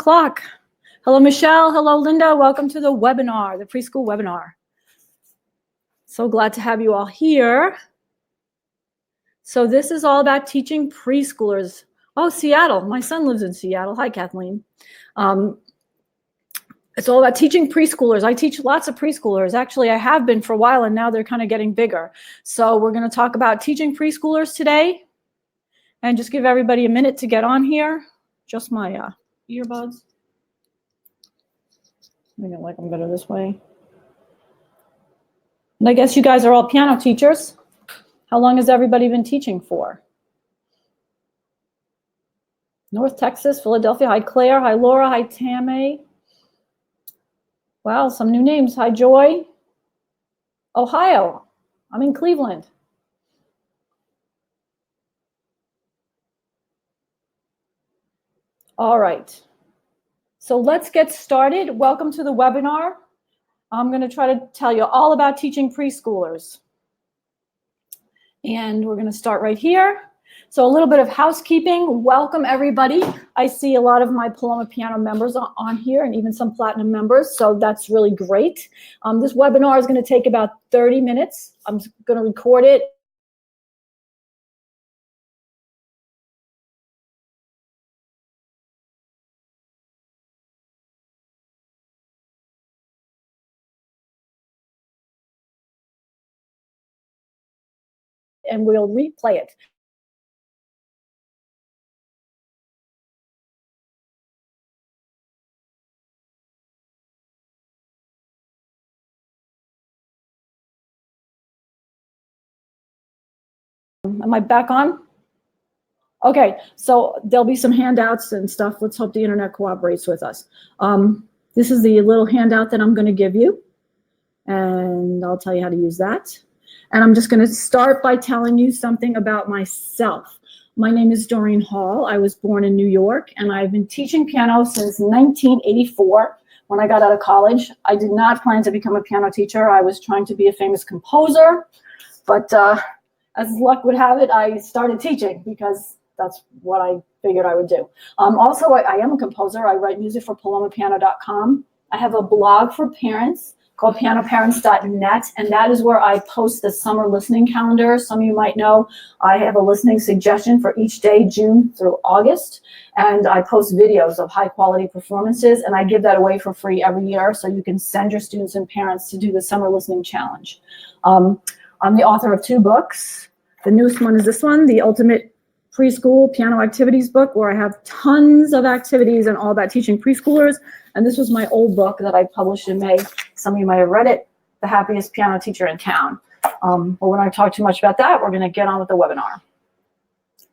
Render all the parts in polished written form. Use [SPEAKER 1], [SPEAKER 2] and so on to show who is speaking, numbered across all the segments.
[SPEAKER 1] o'clock. Hello, Michelle. Hello, Linda. Welcome to the webinar, the preschool webinar. So glad to have you all here. So this is all about teaching preschoolers. Oh, Seattle. My son lives in Seattle. Hi, Kathleen. It's all about teaching preschoolers. I teach lots of preschoolers. Actually, I have been for a while, and now they're kind of getting bigger. So we're going to talk about teaching preschoolers today. And just give everybody a minute to get on here. Just my earbuds. I don't like them better this way. And I guess you guys are all piano teachers. How long has everybody been teaching for? North Texas, Philadelphia. Hi, Claire. Hi, Laura. Hi, Tammy. Wow, some new names. Hi, Joy. Ohio. I'm in Cleveland. All right. So let's get started. Welcome to the webinar. I'm going to try to tell you all about teaching preschoolers. And we're going to start right here. So a little bit of housekeeping. Welcome, everybody. I see a lot of my Paloma Piano members on here and even some Platinum members, so that's really great. This webinar is going to take about 30 minutes. I'm going to record it. And we'll replay it. Am I back on? Okay, so there'll be some handouts and stuff. Let's hope the internet cooperates with us. This is the little handout that I'm going to give you, and I'll tell you how to use that. And I'm just going to start by telling you something about myself. My name is Doreen Hall. I was born in New York, and I've been teaching piano since 1984. When I got out of college, I did not plan to become a piano teacher. I was trying to be a famous composer, but as luck would have it, I started teaching because that's what I figured I would do. Also, I am a composer. I write music for palomapiano.com. I have a blog for parents called pianoparents.net, and that is where I post the summer listening calendar. Some of you might know I have a listening suggestion for each day, June through August, and I post videos of high-quality performances, and I give that away for free every year, so you can send your students and parents to do the summer listening challenge. I'm the author of 2 books. The newest one is this one, The Ultimate Preschool Piano Activities Book, where I have tons of activities and all about teaching preschoolers. And this was my old book that I published in May. Some of you might have read it, The Happiest Piano Teacher in Town. But we're not talk too much about that. We're going to get on with the webinar.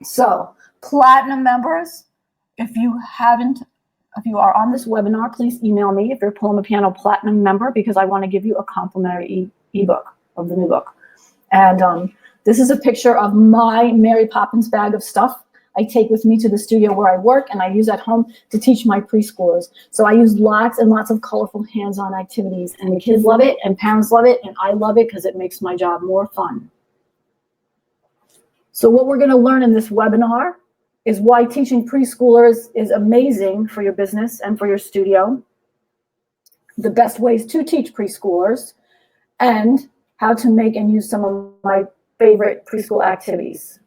[SPEAKER 1] So, Platinum members, if you are on this webinar, please email me if you're a Paloma Piano Platinum member, because I want to give you a complimentary ebook of the new book. And this is a picture of my Mary Poppins bag of stuff I take with me to the studio where I work, and I use at home to teach my preschoolers. So I use lots and lots of colorful hands-on activities, and the kids love it, and parents love it, and I love it because it makes my job more fun. So what we're going to learn in this webinar is why teaching preschoolers is amazing for your business and for your studio, the best ways to teach preschoolers, and how to make and use some of my favorite preschool activities.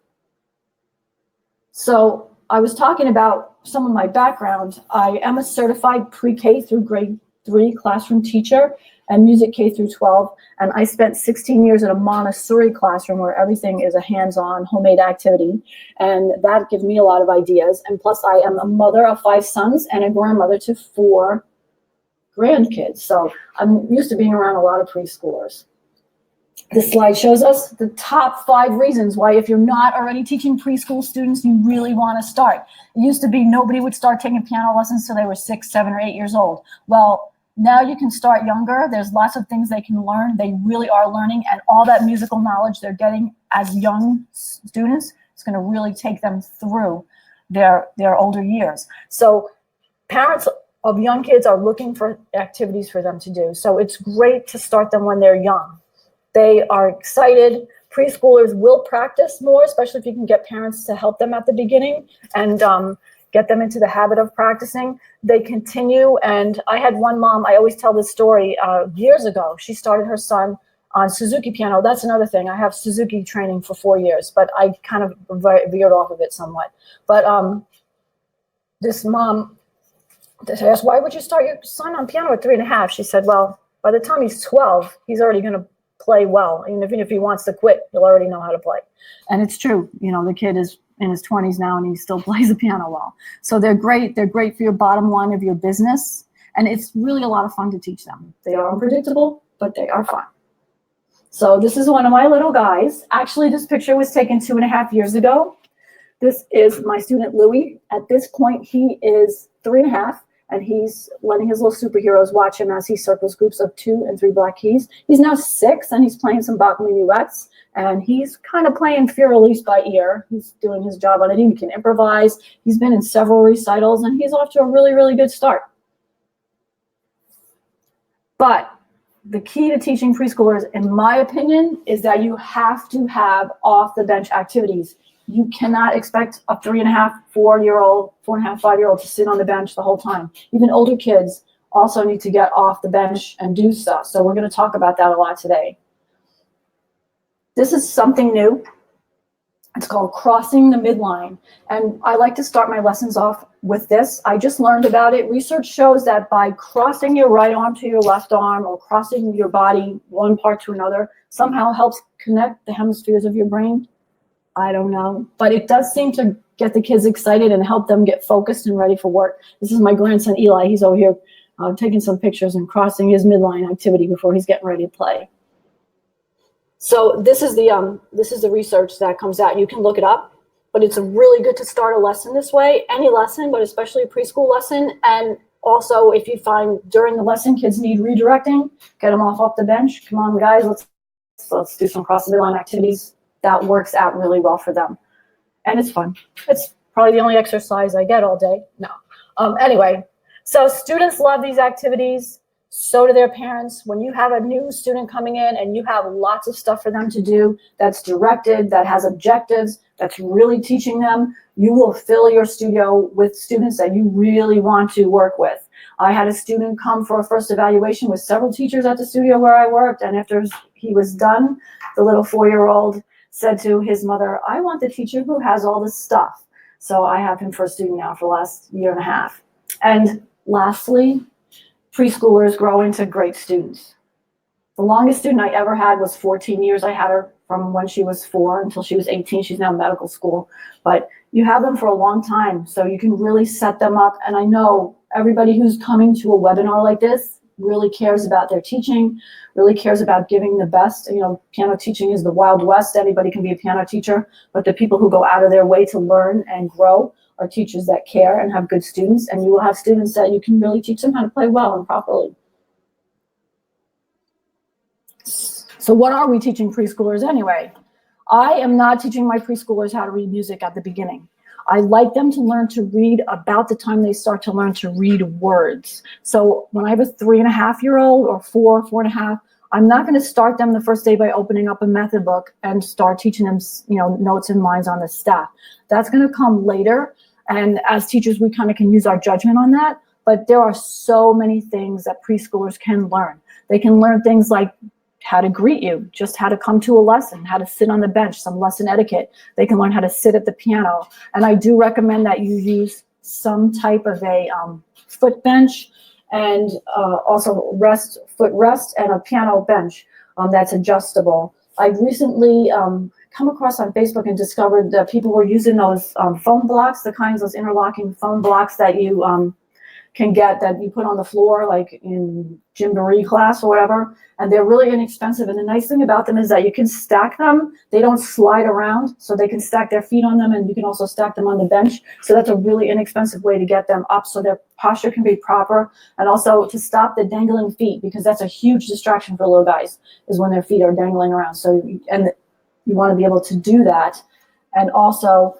[SPEAKER 1] So I was talking about some of my background. I am a certified pre-K through grade 3 classroom teacher and music K through 12. And I spent 16 years in a Montessori classroom where everything is a hands-on homemade activity. And that gives me a lot of ideas. And plus I am a mother of 5 sons and a grandmother to 4 grandkids. So I'm used to being around a lot of preschoolers. This slide shows us the top 5 reasons why, if you're not already teaching preschool students, you really want to start. It used to be nobody would start taking piano lessons until they were 6, 7, or 8 years old. Well, now you can start younger. There's lots of things they can learn. They really are learning, and all that musical knowledge they're getting as young students is going to really take them through their older years. So parents of young kids are looking for activities for them to do. So it's great to start them when they're young. They are excited. Preschoolers will practice more, especially if you can get parents to help them at the beginning. And get them into the habit of practicing, they continue. And I had one mom, I always tell this story, years ago, she started her son on Suzuki piano. That's another thing. I have Suzuki training for 4 years, but I kind of veered off of it somewhat. But this mom, I asked, why would you start your son on piano at 3.5? She said, well, by the time he's 12, he's already going to play well. And even if he wants to quit, he'll already know how to play. And it's true. You know, the kid is in his 20s now and he still plays the piano well. So they're great. They're great for your bottom line of your business. And it's really a lot of fun to teach them. They are unpredictable, but they are fun. So this is one of my little guys. Actually, this picture was taken 2.5 years ago. This is my student Louis. At this point, he is 3.5, and he's letting his little superheroes watch him as he circles groups of 2 and 3 black keys. He's now 6, and he's playing some Bach minuets, and he's kind of playing Fear Release by ear. He's doing his job on it. He can improvise. He's been in several recitals, and he's off to a really, really good start. But the key to teaching preschoolers, in my opinion, is that you have to have off-the-bench activities. You cannot expect a 3.5, 4-year-old, 4.5, 5-year-old to sit on the bench the whole time. Even older kids also need to get off the bench and do stuff. So we're going to talk about that a lot today. This is something new. It's called crossing the midline. And I like to start my lessons off with this. I just learned about it. Research shows that by crossing your right arm to your left arm or crossing your body one part to another somehow helps connect the hemispheres of your brain. I don't know, but it does seem to get the kids excited and help them get focused and ready for work. This is my grandson Eli. He's over here taking some pictures and crossing his midline activity before he's getting ready to play. So this is the research that comes out. You can look it up, but it's really good to start a lesson this way. Any lesson, but especially a preschool lesson. And also, if you find during the lesson kids need redirecting, get them off the bench. Come on, guys, let's do some cross the midline activities. That works out really well for them. And it's fun. It's probably the only exercise I get all day. No. Anyway, so students love these activities. So do their parents. When you have a new student coming in and you have lots of stuff for them to do that's directed, that has objectives, that's really teaching them, you will fill your studio with students that you really want to work with. I had a student come for a first evaluation with several teachers at the studio where I worked, and after he was done, the little 4-year-old said to his mother, I want the teacher who has all this stuff. So I have him for a student now for the last 1.5 years. And lastly, preschoolers grow into great students. The longest student I ever had was 14 years. I had her from when she was 4 until she was 18. She's now in medical school. But you have them for a long time, so you can really set them up. And I know everybody who's coming to a webinar like this really cares about their teaching, really cares about giving the best. You know, piano teaching is the Wild West. Anybody can be a piano teacher, but the people who go out of their way to learn and grow are teachers that care and have good students, and you will have students that you can really teach them how to play well and properly. So what are we teaching preschoolers anyway? I am not teaching my preschoolers how to read music at the beginning. I like them to learn to read about the time they start to learn to read words. So when I have a 3.5-year-old or 4.5, I'm not going to start them the first day by opening up a method book and start teaching them, you know, notes and lines on the staff. That's going to come later. And as teachers, we kind of can use our judgment on that. But there are so many things that preschoolers can learn. They can learn things like how to greet you, just how to come to a lesson, how to sit on the bench, some lesson etiquette. They can learn how to sit at the piano. And I do recommend that you use some type of a foot bench and also foot rest and a piano bench that's adjustable. I recently come across on Facebook and discovered that people were using those foam blocks, those interlocking foam blocks that you can get, that you put on the floor, like in gymboree class or whatever, and they're really inexpensive. And the nice thing about them is that you can stack them. They don't slide around, so they can stack their feet on them, and you can also stack them on the bench. So that's a really inexpensive way to get them up so their posture can be proper, and also to stop the dangling feet, because that's a huge distraction for little guys, is when their feet are dangling around. So, and you want to be able to do that. And also,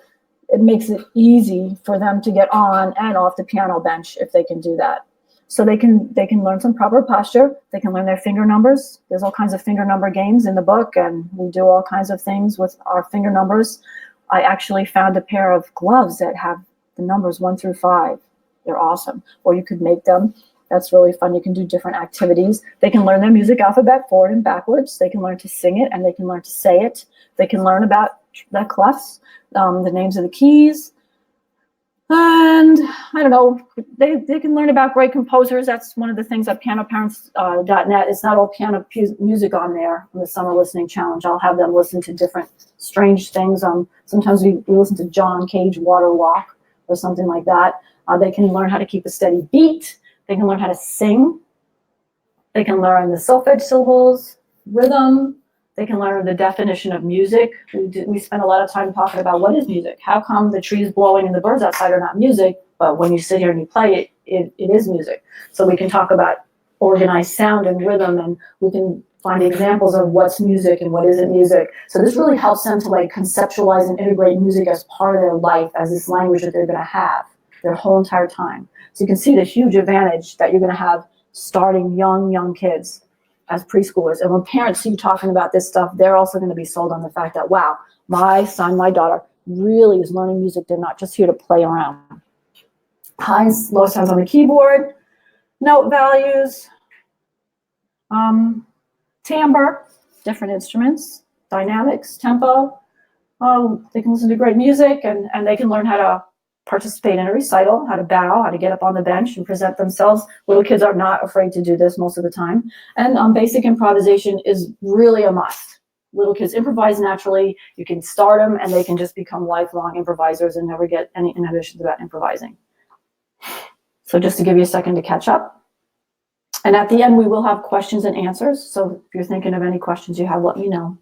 [SPEAKER 1] it makes it easy for them to get on and off the piano bench if they can do that. So they can learn some proper posture. They can learn their finger numbers. There's all kinds of finger number games in the book, and we do all kinds of things with our finger numbers. I actually found a pair of gloves that have the numbers 1 through 5. They're awesome. Or you could make them. That's really fun. You can do different activities. They can learn their music alphabet forward and backwards. They can learn to sing it, and they can learn to say it. They can learn about the clefs, the names of the keys. And I don't know, they can learn about great composers. That's one of the things at pianoparents.net. It's not all piano music on there in the Summer Listening Challenge. I'll have them listen to different strange things. Sometimes we listen to John Cage Water Walk or something like that. They can learn how to keep a steady beat. They can learn how to sing. They can learn the solfege syllables, rhythm. They can learn the definition of music. We spend a lot of time talking about what is music. How come the trees blowing and the birds outside are not music, but when you sit here and you play it, it is music. So we can talk about organized sound and rhythm, and we can find examples of what's music and what isn't music. So this really helps them to like conceptualize and integrate music as part of their life, as this language that they're going to have their whole entire time. So you can see the huge advantage that you're going to have starting young kids as preschoolers. And when parents see you talking about this stuff, they're also going to be sold on the fact that, wow, my son, my daughter really is learning music. They're not just here to play around. High and low sounds on the keyboard, note values, timbre, different instruments, dynamics, tempo. They can listen to great music, and they can learn how to participate in a recital, how to bow, how to get up on the bench and present themselves. Little kids are not afraid to do this most of the time. And basic improvisation is really a must. Little kids improvise naturally. You can start them and they can just become lifelong improvisers and never get any inhibitions about improvising. So just to give you a second to catch up. And at the end, we will have questions and answers. So if you're thinking of any questions you have, let me know.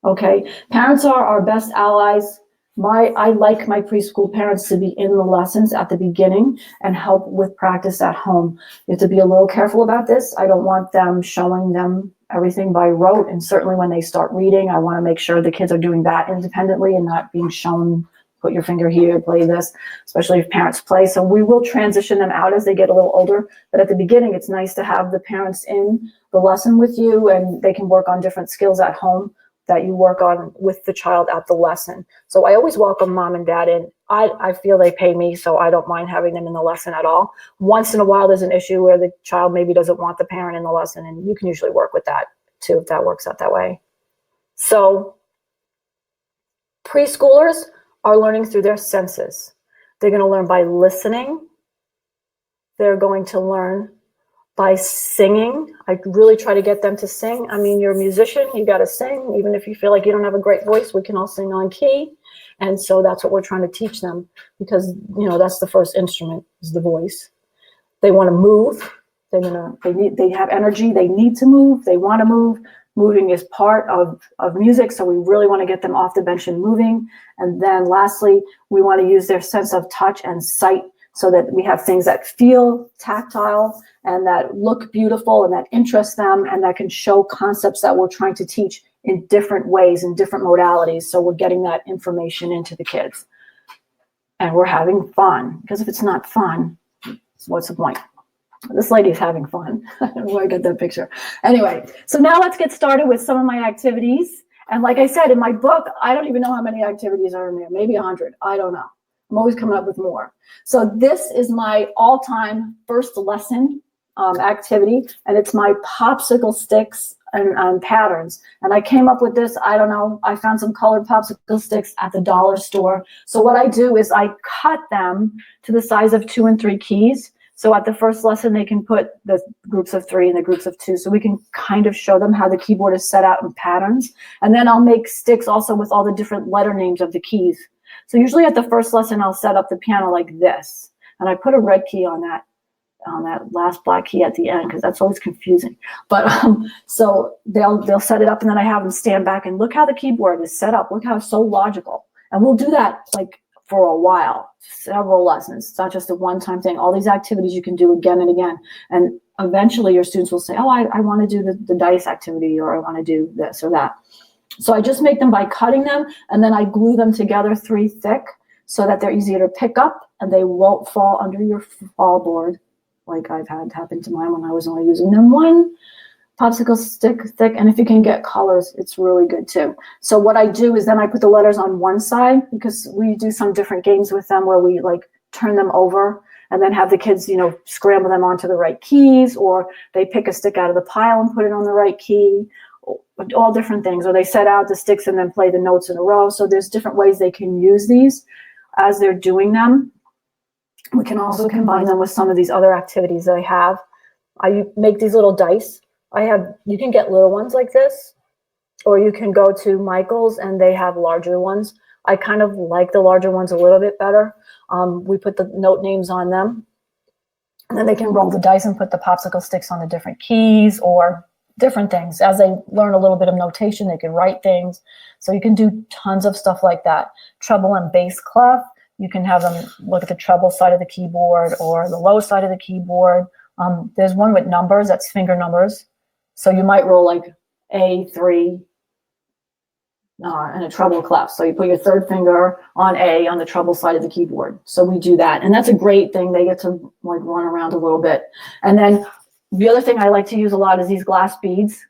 [SPEAKER 1] Okay, parents are our best allies. I like my preschool parents to be in the lessons at the beginning and help with practice at home. You have to be a little careful about this. I don't want them showing them everything by rote, and certainly when they start reading, I want to make sure the kids are doing that independently and not being shown, put your finger here, play this, especially if parents play. So we will transition them out as they get a little older, but at the beginning, it's nice to have the parents in the lesson with you, and they can work on different skills at home that you work on with the child at the lesson. So I always welcome mom and dad in. I feel they pay me, so I don't mind having them in the lesson at all. Once in a while, there's an issue where the child maybe doesn't want the parent in the lesson, and you can usually work with that too if that works out that way. So preschoolers are learning through their senses. They're going to learn by listening. They're going to learn by singing. I really try to get them to sing. I mean, you're a musician, you got to sing. Even if you feel like you don't have a great voice, we can all sing on key. And so that's what we're trying to teach them, because, you know, that's the first instrument, is the voice. They want to move. They have energy. They need to move. They want to move. Moving is part of music, so we really want to get them off the bench and moving. And then lastly, we want to use their sense of touch and sight, so that we have things that feel tactile and that look beautiful and that interest them and that can show concepts that we're trying to teach in different ways, in different modalities. So we're getting that information into the kids. And we're having fun, because if it's not fun, what's the point? This lady's having fun. I don't know where I got that picture. Anyway, so now let's get started with some of my activities. And like I said, in my book, I don't even know how many activities are in there. Maybe 100. I don't know. I'm always coming up with more. So this is my all-time first lesson activity, and it's my popsicle sticks and patterns. And I came up with this, I don't know, I found some colored popsicle sticks at the dollar store. So what I do is I cut them to the size of 2 and 3 keys. So at the first lesson, they can put the groups of 3 and the groups of 2. So we can kind of show them how the keyboard is set out in patterns. And then I'll make sticks also with all the different letter names of the keys. So usually at the first lesson, I'll set up the piano like this. And I put a red key on that last black key at the end, because that's always confusing. But so they'll set it up, and then I have them stand back and look how the keyboard is set up. Look how it's so logical. And we'll do that like for a while, several lessons. It's not just a one-time thing. All these activities you can do again and again. And eventually your students will say, oh, I want to do the dice activity, or I want to do this or that. So I just make them by cutting them, and then I glue them together 3 thick so that they're easier to pick up and they won't fall under your fall board like I've had happen to mine when I was only using them 1 popsicle stick thick. And if you can get colors, it's really good too. So what I do is then I put the letters on one side, because we do some different games with them where we like turn them over and then have the kids, you know, scramble them onto the right keys, or they pick a stick out of the pile and put it on the right key, all different things. Or they set out the sticks and then play the notes in a row. So there's different ways they can use these as they're doing them. We can also combine them with some of these other activities that I have. I make these little dice. You can get little ones like this, or you can go to Michael's and they have larger ones. I kind of like the larger ones a little bit better. We put the note names on them, and then they can roll the dice and put the popsicle sticks on the different keys or different things. As they learn a little bit of notation, they can write things. So you can do tons of stuff like that. Treble and bass clef, you can have them look at the treble side of the keyboard or the low side of the keyboard. There's one with numbers, that's finger numbers. So you might roll like A3 and a treble clef. So you put your third finger on A on the treble side of the keyboard. So we do that. And that's a great thing. They get to like run around a little bit. And then the other thing I like to use a lot is these glass beads.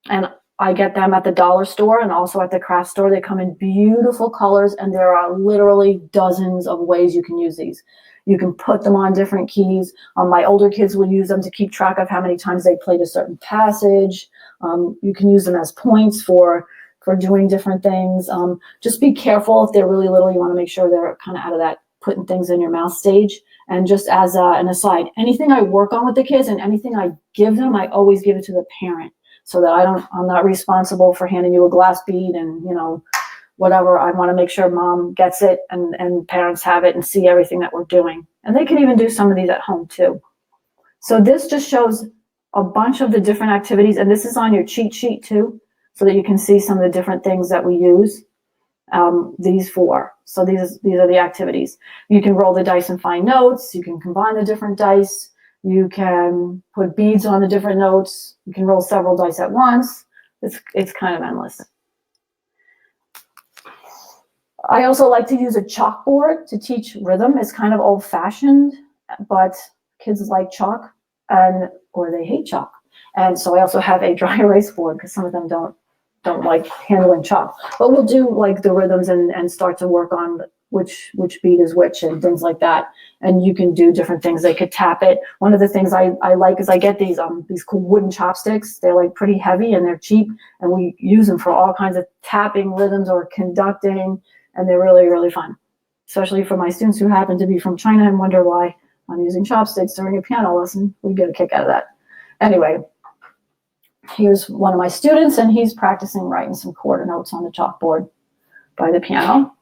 [SPEAKER 1] And I get them at the dollar store and also at the craft store. They come in beautiful colors, and there are literally dozens of ways you can use these. You can put them on different keys. My older kids will use them to keep track of how many times they played a certain passage. You can use them as points for doing different things. Just be careful if they're really little. You want to make sure they're kind of out of that putting things in your mouth stage. And just as an aside, anything I work on with the kids and anything I give them, I always give it to the parent, so that I'm not responsible for handing you a glass bead and, you know, whatever. I want to make sure mom gets it and parents have it and see everything that we're doing. And they can even do some of these at home too. So this just shows a bunch of the different activities, and this is on your cheat sheet too, so that you can see some of the different things that we use these for. So these are the activities. You can roll the dice and find notes. You can combine the different dice. You can put beads on the different notes. You can roll several dice at once. It's kind of endless. I also like to use a chalkboard to teach rhythm. It's kind of old-fashioned, but kids like chalk, or they hate chalk. And so I also have a dry erase board because some of them don't like handling chalk. But we'll do like the rhythms and start to work on which beat is which and things like that. And you can do different things. They could tap it. One of the things I like is I get these cool wooden chopsticks. They're like pretty heavy and they're cheap, and we use them for all kinds of tapping rhythms or conducting, and they're really, really fun, especially for my students who happen to be from China and wonder why I'm using chopsticks during a piano lesson. We get a kick out of that. Anyway, here's one of my students, and he's practicing writing some quarter notes on the chalkboard by the piano.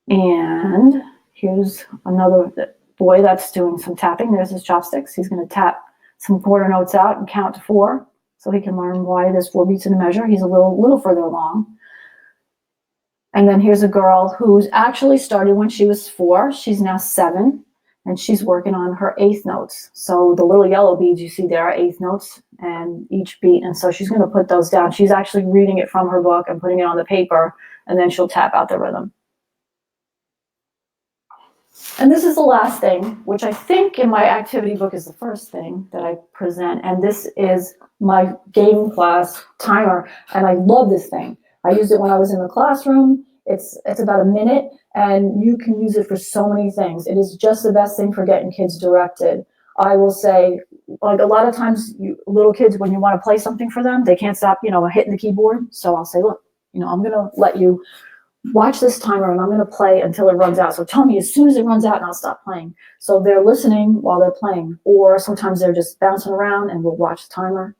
[SPEAKER 1] And here's another boy that's doing some tapping. There's his chopsticks. He's going to tap some quarter notes out and count to 4 so he can learn why there's 4 beats in a measure. He's a little further along. And then here's a girl who's actually started when she was 4. She's now 7, and she's working on her 8th notes. So the little yellow beads you see there are 8th notes and each beat. And so she's going to put those down. She's actually reading it from her book and putting it on the paper, and then she'll tap out the rhythm. And this is the last thing, which I think in my activity book is the first thing that I present. And this is my game class timer. And I love this thing. I used it when I was in the classroom. It's about a minute, and you can use it for so many things. It is just the best thing for getting kids directed. I will say, like a lot of times, little kids, when you want to play something for them, they can't stop, hitting the keyboard. So I'll say, look, I'm going to let you watch this timer, and I'm going to play until it runs out. So tell me as soon as it runs out, and I'll stop playing. So they're listening while they're playing, or sometimes they're just bouncing around, and we'll watch the timer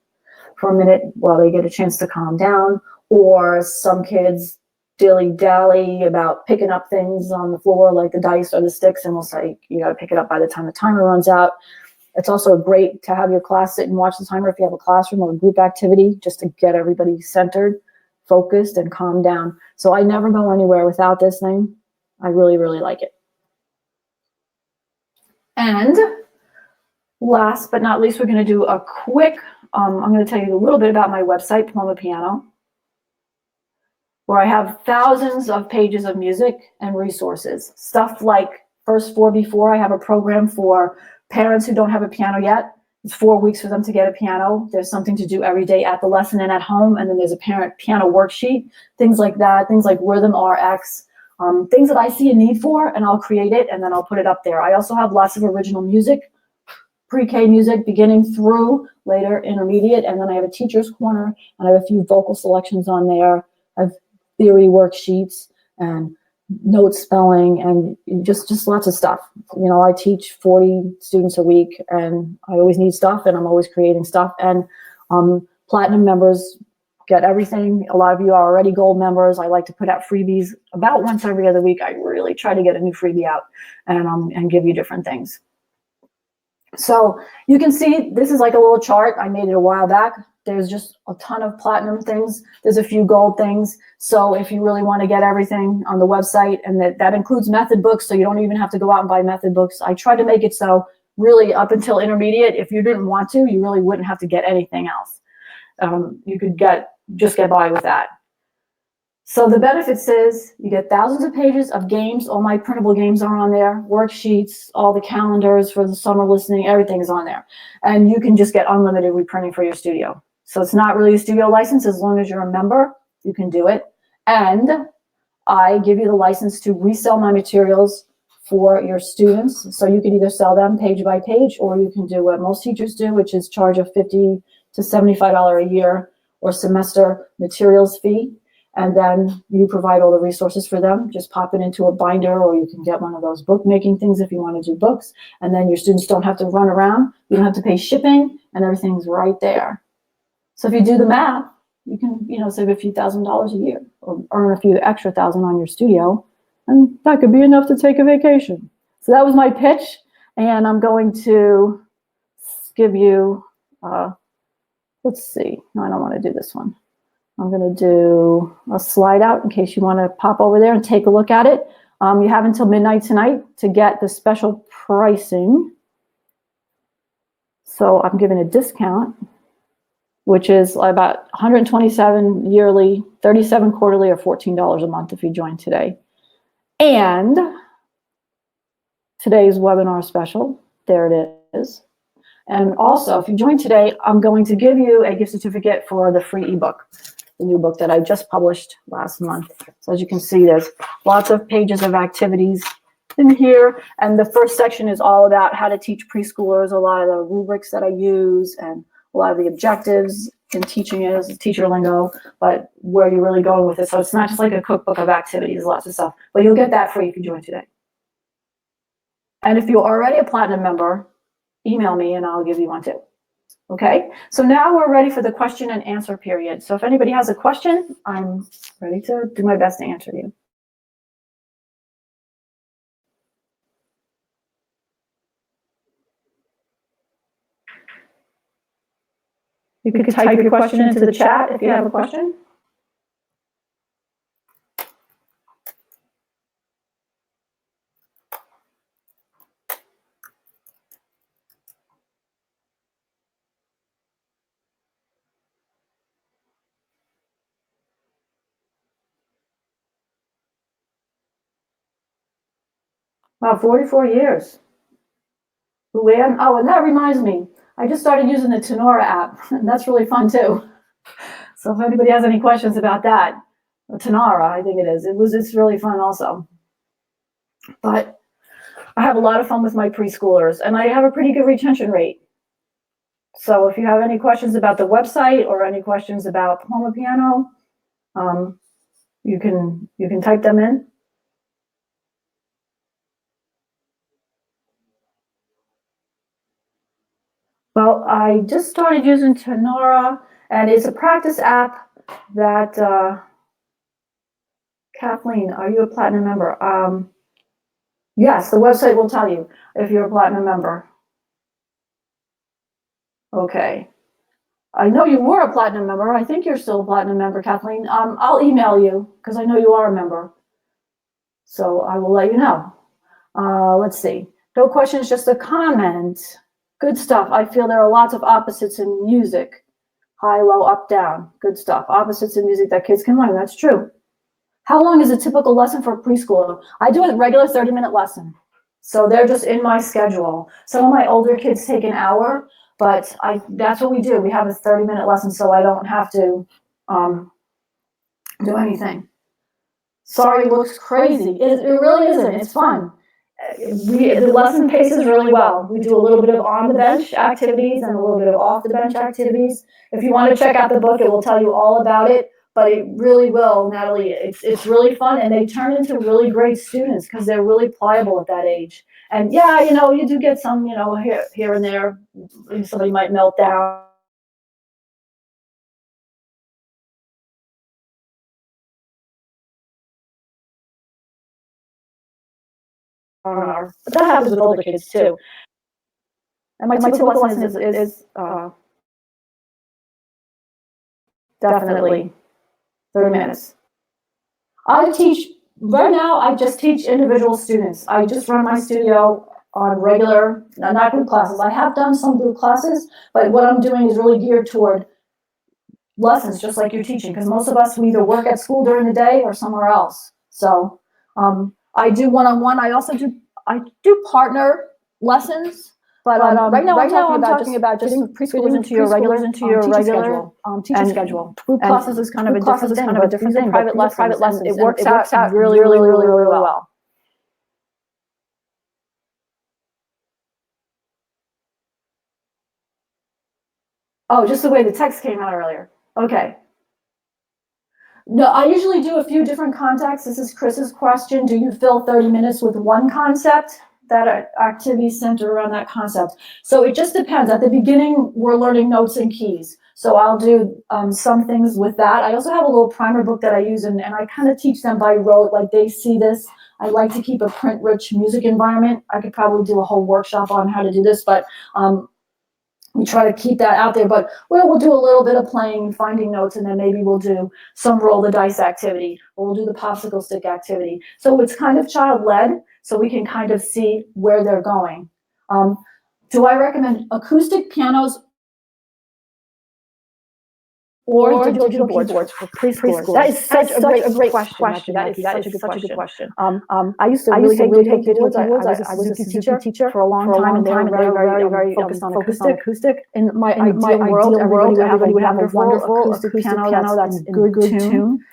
[SPEAKER 1] for a minute while they get a chance to calm down. Or some kids dilly-dally about picking up things on the floor, like the dice or the sticks, and we'll say, you got to pick it up by the time the timer runs out. It's also great to have your class sit and watch the timer if you have a classroom or a group activity, just to get everybody centered, focused, and calmed down. So I never go anywhere without this thing. I really, really like it. And last but not least, we're going to do a quick, I'm going to tell you a little bit about my website, Paloma Piano, where I have thousands of pages of music and resources. Stuff like First 4 Before. I have a program for parents who don't have a piano yet. It's 4 weeks for them to get a piano. There's something to do every day at the lesson and at home. And then there's a parent piano worksheet, things like that, things like Rhythm RX. things that I see a need for, and I'll create it, and then I'll put it up there. I also have lots of original music, pre-K music, beginning through later intermediate, and then I have a teacher's corner, and I have a few vocal selections on there. I have theory worksheets and note spelling and just lots of stuff. You know, I teach 40 students a week, and I always need stuff, and I'm always creating stuff. And platinum members get everything. A lot of you are already gold members. I like to put out freebies about once every other week. I really try to get a new freebie out and give you different things. So you can see this is like a little chart. I made it a while back. There's just a ton of platinum things. There's a few gold things. So if you really want to get everything on the website, and that includes method books, so you don't even have to go out and buy method books. I try to make it so really up until intermediate, if you didn't want to, you really wouldn't have to get anything else. You could just get by with that. So the benefits is you get thousands of pages of games. All my printable games are on there, worksheets, all the calendars for the summer listening, everything's on there. And you can just get unlimited reprinting for your studio. So it's not really a studio license. As long as you're a member, you can do it. And I give you the license to resell my materials for your students. So you can either sell them page by page, or you can do what most teachers do, which is charge a $50 to $75 a year or semester materials fee. And then you provide all the resources for them. Just pop it into a binder, or you can get one of those bookmaking things if you want to do books. And then your students don't have to run around. You don't have to pay shipping, and everything's right there. So if you do the math, you can, save a few $1,000s a year, or earn a few extra thousand on your studio, and that could be enough to take a vacation. So that was my pitch, and I'm going to give you, let's see. No, I don't want to do this one. I'm going to do a slide out in case you want to pop over there and take a look at it. You have until midnight tonight to get the special pricing. So I'm giving a discount, which is about $127 yearly, $37 quarterly, or $14 a month if you join today. And today's webinar special, there it is. And also, if you join today, I'm going to give you a gift certificate for the free ebook, the new book that I just published last month. So as you can see, there's lots of pages of activities in here. And the first section is all about how to teach preschoolers, a lot of the rubrics that I use, and a lot of the objectives in teaching it as a teacher lingo, but where you're really going with it. So it's not just like a cookbook of activities, lots of stuff, but you'll get that free if you join today. And if you're already a platinum member, email me and I'll give you one too. Okay, so now we're ready for the question and answer period. So if anybody has a question, I'm ready to do my best to answer you. You could type your question into the chat if you have a question. Wow, 44 years. Luann, oh, and that reminds me, I just started using the Tenora app, and that's really fun too. So if anybody has any questions about that, Tenora, I think it is. It's really fun also. But I have a lot of fun with my preschoolers, and I have a pretty good retention rate. So if you have any questions about the website or any questions about Home Piano, you can type them in. Well, I just started using Tenora, and it's a practice app that, Kathleen, are you a platinum member? Yes, the website will tell you if you're a platinum member. Okay. I know you were a platinum member. I think you're still a platinum member, Kathleen. I'll email you because I know you are a member. So I will let you know. Let's see. No questions, just a comment. Good stuff. I feel there are lots of opposites in music. High, low, up, down. Good stuff. Opposites in music that kids can learn. That's true. How long is a typical lesson for a preschooler? I do a regular 30-minute lesson. So they're just in my schedule. Some of my older kids take an hour, but that's what we do. We have a 30-minute lesson so I don't have to do anything. sorry, looks crazy. It really isn't. It's fun. The lesson paces really well. We do a little bit of on the bench activities and a little bit of off the bench activities. If you want to check out the book, it will tell you all about it. But it really will, Natalie. It's really fun, and they turn into really great students because they're really pliable at that age. And yeah, you do get some, here and there, somebody might melt down. But that happens with older kids too. And my typical lesson is definitely 30 minutes. Right now I just teach individual students. I just run my studio on regular, not group classes. I have done some group classes, but what I'm doing is really geared toward lessons, just like you're teaching, because most of us, we either work at school during the day or somewhere else. So I do one-on-one. I do partner lessons, but right now I'm talking about just getting preschoolers into your regular teaching schedule. Group classes is kind of a different thing. Private lessons, it works out really well. Oh, just the way the text came out earlier. Okay. No, I usually do a few different contexts. This is Chris's question. Do you fill 30 minutes with one concept? That activity centered around that concept. So it just depends. At the beginning, we're learning notes and keys. So I'll do some things with that. I also have a little primer book that I use, and I kind of teach them by rote, like they see this. I like to keep a print-rich music environment. I could probably do a whole workshop on how to do this, but we try to keep that out there. But we'll do a little bit of playing, finding notes, and then maybe we'll do some roll the dice activity, or we'll do the popsicle stick activity. So it's kind of child-led, so we can kind of see where they're going. Do I recommend acoustic pianos or digital keyboards for preschoolers? That is such a great question. That is such a good question. I used to really hate digital keyboards. I was a Suzuki teacher for a long time, and they were very focused on acoustic. In my ideal world, everybody would have a wonderful acoustic piano that's in good tune.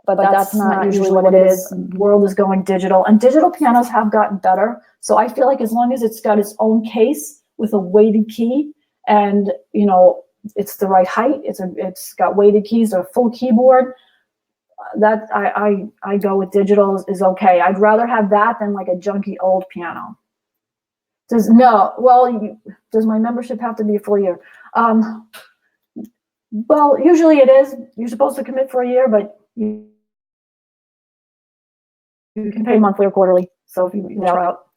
[SPEAKER 1] But that's not usually what it is. The world is going digital, and digital pianos have gotten better. So I feel like as long as it's got its own case with a weighted key, and it's the right height, it's got weighted keys or a full keyboard, that I go with digital is okay. I'd rather have that than like a junky old piano. Does my membership have to be a full year? Well, usually it is. You're supposed to commit for a year, but you can pay monthly or quarterly. So if you try out,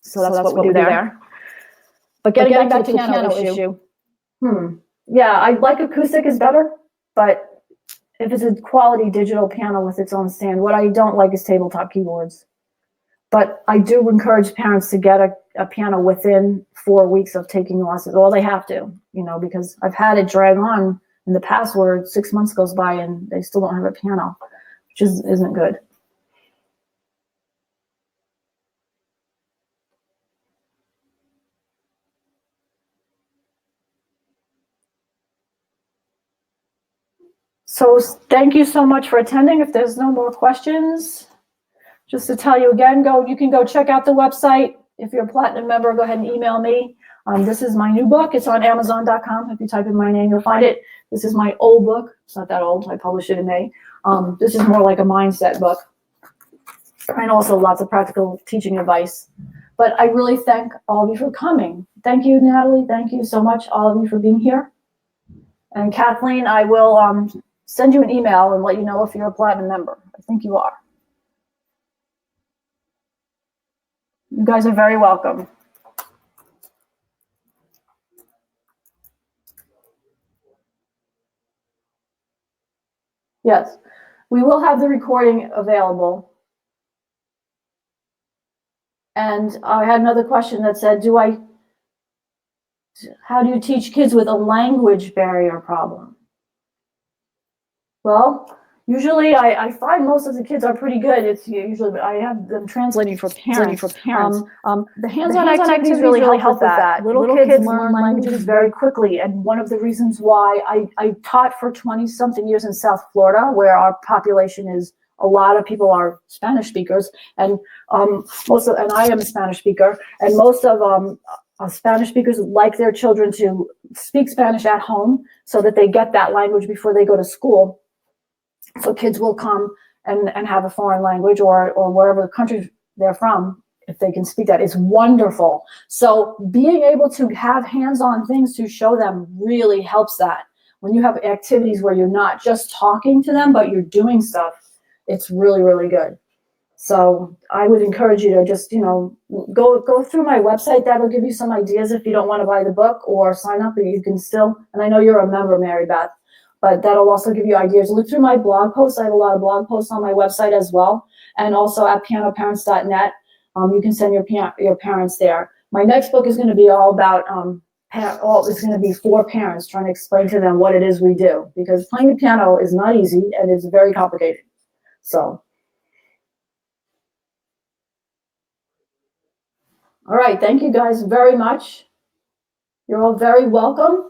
[SPEAKER 1] so that's what we do there. But getting back to the piano issue. Yeah, I like acoustic is better, but if it's a quality digital piano with its own stand, what I don't like is tabletop keyboards. But I do encourage parents to get a piano within 4 weeks of taking lessons. Well, they have to, because I've had it drag on in the past where 6 months goes by and they still don't have a piano, which isn't good. So thank you so much for attending. If there's no more questions, just to tell you again, you can go check out the website. If you're a Platinum member, go ahead and email me. This is my new book. It's on Amazon.com. If you type in my name, you'll find it. This is my old book. It's not that old. I published it in May. This is more like a mindset book, and also lots of practical teaching advice. But I really thank all of you for coming. Thank you, Natalie. Thank you so much, all of you, for being here. And Kathleen, I will send you an email and let you know if you're a Platinum member. I think you are. You guys are very welcome. Yes, we will have the recording available. And I had another question that said, how do you teach kids with a language barrier problem? Well, Usually, I find most of the kids are pretty good. It's usually I have them translating for parents. The hands-on activities really help with that. Little kids learn languages very quickly, and one of the reasons why I taught for 20-something years in South Florida, where our population is a lot of people are Spanish speakers, and and I am a Spanish speaker, and most of Spanish speakers like their children to speak Spanish at home so that they get that language before they go to school. So kids will come and have a foreign language or wherever country they're from, if they can speak that. It's wonderful. So being able to have hands-on things to show them really helps that. When you have activities where you're not just talking to them, but you're doing stuff, it's really, really good. So I would encourage you to just, go through my website. That'll give you some ideas if you don't want to buy the book or sign up, but you can still, and I know you're a member, Mary Beth, but that'll also give you ideas. Look through my blog posts. I have a lot of blog posts on my website as well, and also at pianoparents.net. You can send your parents there. My next book is going to be all about, it's going to be for parents, trying to explain to them what it is we do, because playing the piano is not easy and it's very complicated. So, all right, thank you guys very much. You're all very welcome.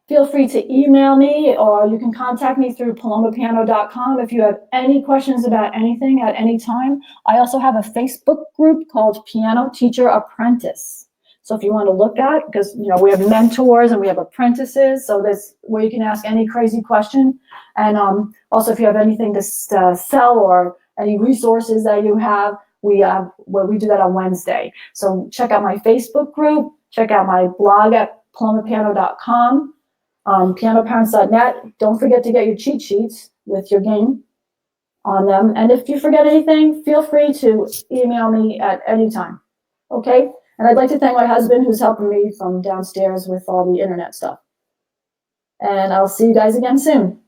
[SPEAKER 1] Feel free to email me, or you can contact me through palomapiano.com if you have any questions about anything at any time. I also have a Facebook group called Piano Teacher Apprentice. So if you want to look at, because we have mentors and we have apprentices, so that's where you can ask any crazy question. And also if you have anything to sell or any resources that you have, we do that on Wednesday. So check out my Facebook group, check out my blog at palomapiano.com. Pianoparents.net. Don't forget to get your cheat sheets with your game on them. And if you forget anything, feel free to email me at any time. Okay? And I'd like to thank my husband who's helping me from downstairs with all the internet stuff. And I'll see you guys again soon.